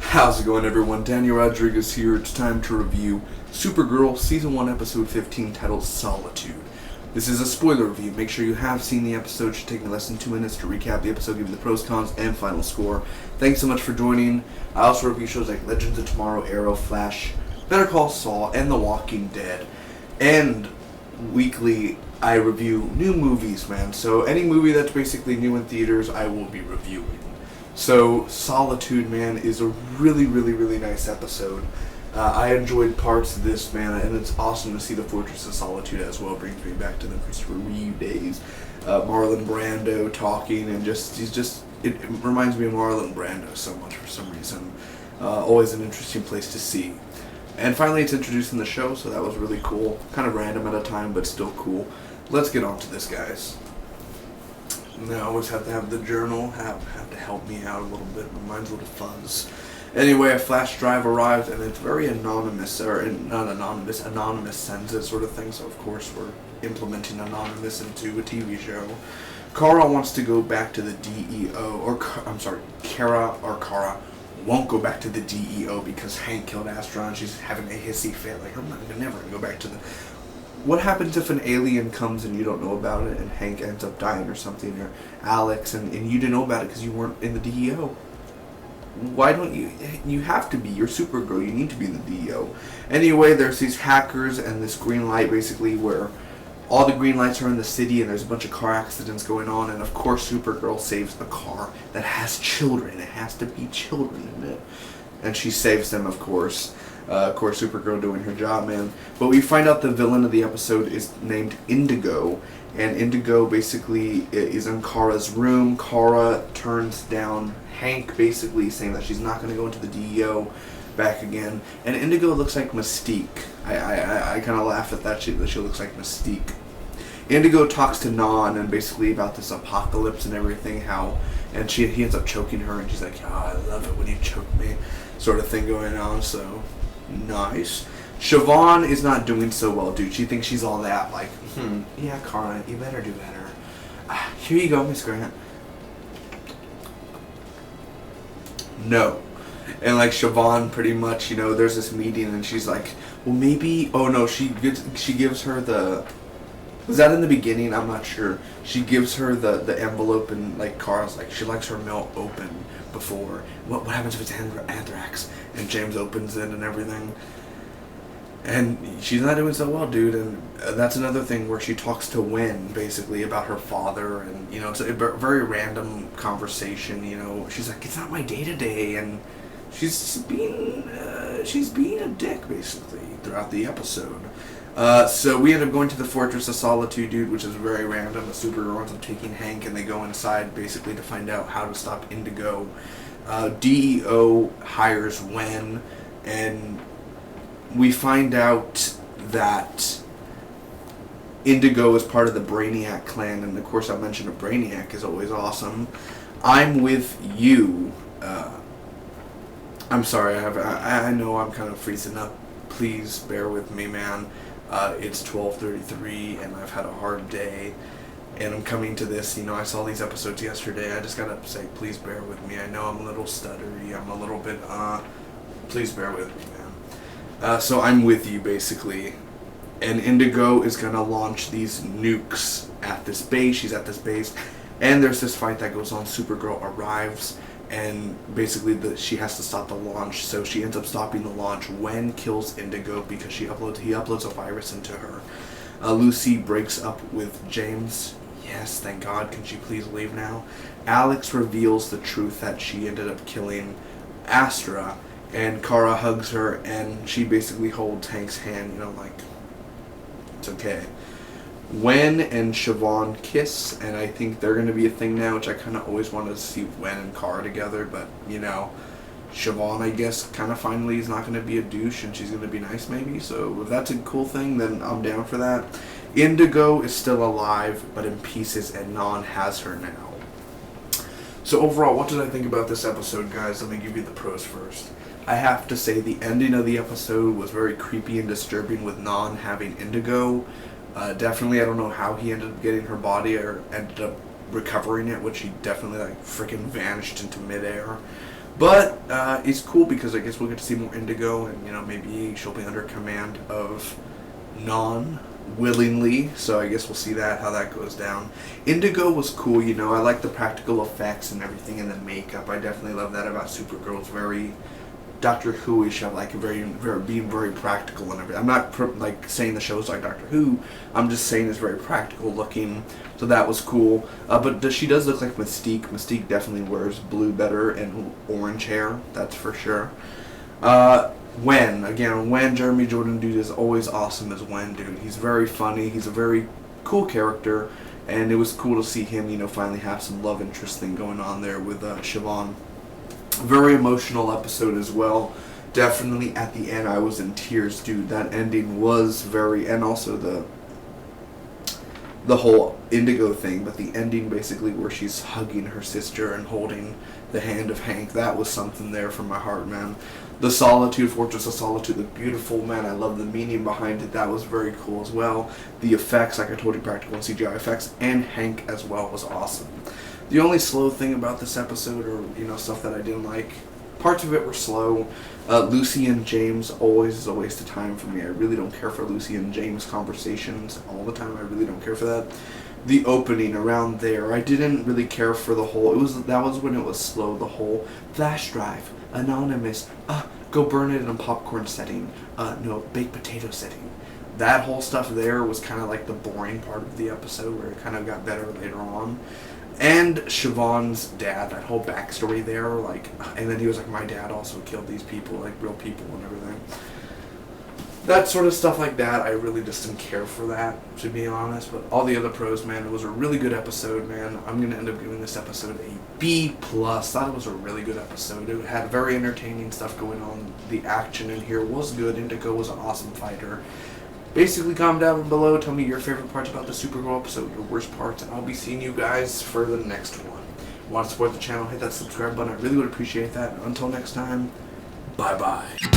How's it going, everyone? Daniel Rodriguez here. It's time to review Supergirl Season 1, Episode 15, titled Solitude. This is a spoiler review. Make sure you have seen the episode. It should take me less than 2 minutes to recap the episode, give you the pros, cons, and final score. Thanks so much for joining. I also review shows like Legends of Tomorrow, Arrow, Flash, Better Call Saul, and The Walking Dead. And weekly, I review new movies, man. So any movie that's basically new in theaters, I will be reviewing. So, Solitude, man, is a really, really, really nice episode. I enjoyed parts of this, man, and it's awesome to see the Fortress of Solitude as well. It brings me back to the Christopher Reeve days. Marlon Brando talking, and it reminds me of Marlon Brando so much for some reason. Always an interesting place to see. And finally, it's introduced in the show, so that was really cool. Kind of random at a time, but still cool. Let's get on to this, guys. I always have to have the journal have to help me out a little bit. My mind's a little fuzz. Anyway, a flash drive arrived, and it's very anonymous, or not anonymous, anonymous sends it sort of thing. So of course we're implementing anonymous into a TV show. Kara wants to go back to the DEO, Kara won't go back to the DEO because Hank killed Astra, and she's having a hissy fit. Like, I'm never gonna go back to the. What happens if an alien comes and you don't know about it, and Hank ends up dying or something, or Alex, and you didn't know about it because you weren't in the DEO? Why don't you? You have to be. You're Supergirl. You need to be in the DEO. Anyway, there's these hackers and this green light, basically, where all the green lights are in the city, and there's a bunch of car accidents going on, and of course Supergirl saves a car that has children. It has to be children in it. And she saves them, of course. Of course, Supergirl doing her job, man. But we find out the villain of the episode is named Indigo. And Indigo basically is in Kara's room. Kara turns down Hank, basically saying that she's not going to go into the DEO back again. And Indigo looks like Mystique. I kind of laugh at that. She looks like Mystique. Indigo talks to Non and basically about this apocalypse and everything, and he ends up choking her, and she's like, I love it when you choke me, sort of thing going on, so nice. Siobhan is not doing so well, dude. She thinks she's all that, like, yeah, Kara, you better do better. Here you go, Miss Grant. No. And like Siobhan, pretty much, there's this meeting, and she's like, well, maybe, oh no, she gives her the, was that in the beginning? I'm not sure. She gives her the envelope, and like Kara's like, she likes her mail open before. What happens if it's anthrax? And James opens it and everything. And she's not doing so well, dude. And that's another thing where she talks to Wen, basically, about her father. And, it's a very random conversation, She's like, it's not my day-to-day. And she's being a dick, basically, throughout the episode. So we end up going to the Fortress of Solitude, dude, which is very random. The Supergirl ends up taking Hank, and they go inside, basically, to find out how to stop Indigo. DEO hires Wen, and we find out that Indigo is part of the Brainiac clan, and of course I mentioned a Brainiac is always awesome. I'm with you. I'm sorry, I know I'm kind of freezing up. Please bear with me, man. It's 12:33, and I've had a hard day. And I'm coming to this, I saw these episodes yesterday. I just gotta say, please bear with me. I know I'm a little stuttery. I'm a little bit, please bear with me, man. So I'm with you, basically. And Indigo is gonna launch these nukes at this base. She's at this base. And there's this fight that goes on. Supergirl arrives, and basically she has to stop the launch. So she ends up stopping the launch. Wen kills Indigo because he uploads a virus into her. Lucy breaks up with James. Yes, thank God. Can she please leave now? Alex reveals the truth that she ended up killing Astra, and Kara hugs her, and she basically holds Hank's hand, like, it's okay. Wen and Siobhan kiss, and I think they're going to be a thing now, which I kind of always wanted to see Wen and Kara together, but, Siobhan, I guess, kind of finally is not going to be a douche, and she's going to be nice, maybe. So if that's a cool thing, then I'm down for that. Indigo is still alive, but in pieces, and Non has her now. So overall, what did I think about this episode, guys? Let me give you the pros first. I have to say the ending of the episode was very creepy and disturbing with Non having Indigo. Definitely, I don't know how he ended up getting her body or ended up recovering it, which he definitely like freaking vanished into midair. But it's cool because I guess we'll get to see more Indigo, and you know, maybe she'll be under command of Non willingly, so I guess we'll see how that goes down. Indigo was cool, you know, I like the practical effects and everything and the makeup. I definitely love that about Supergirl. It's very Doctor Who-ish, I like being very practical and everything. I'm not like saying the show's like Doctor Who, I'm just saying it's very practical looking, so that was cool. But she does look like Mystique. Mystique definitely wears blue better and orange hair, that's for sure. When Jeremy Jordan dude is always awesome as When dude. He's very funny, he's a very cool character, and it was cool to see him, you know, finally have some love interest thing going on there with Siobhan. Very emotional episode as well. Definitely at the end I was in tears, dude. That ending was very, and also the whole Indigo thing, but the ending basically where she's hugging her sister and holding the hand of Hank, that was something there from my heart, man. The Solitude, Fortress of Solitude, looked beautiful, man. I love the meaning behind it. That was very cool as well. The effects, like I told you, practical and CGI effects, and Hank as well was awesome. The only slow thing about this episode, or you know, stuff that I didn't like, parts of it were slow. Lucy and James always is a waste of time for me. I really don't care for Lucy and James conversations all the time. I really don't care for that. The opening around there, I didn't really care for the whole. That was when it was slow. The whole flash drive, anonymous, go burn it in a popcorn setting, no, baked potato setting. That whole stuff there was kind of like the boring part of the episode, where it kind of got better later on. And Siobhan's dad, that whole backstory there, like, and then he was like, my dad also killed these people, like real people and everything. That sort of stuff like that, I really just didn't care for that, to be honest. But all the other pros, man, it was a really good episode, man. I'm going to end up giving this episode a B+. Thought it was a really good episode. It had very entertaining stuff going on. The action in here was good. Indigo was an awesome fighter. Basically, comment down below, tell me your favorite parts about the Supergirl episode, your worst parts, and I'll be seeing you guys for the next one. Want to support the channel, hit that subscribe button. I really would appreciate that. Until next time, bye-bye.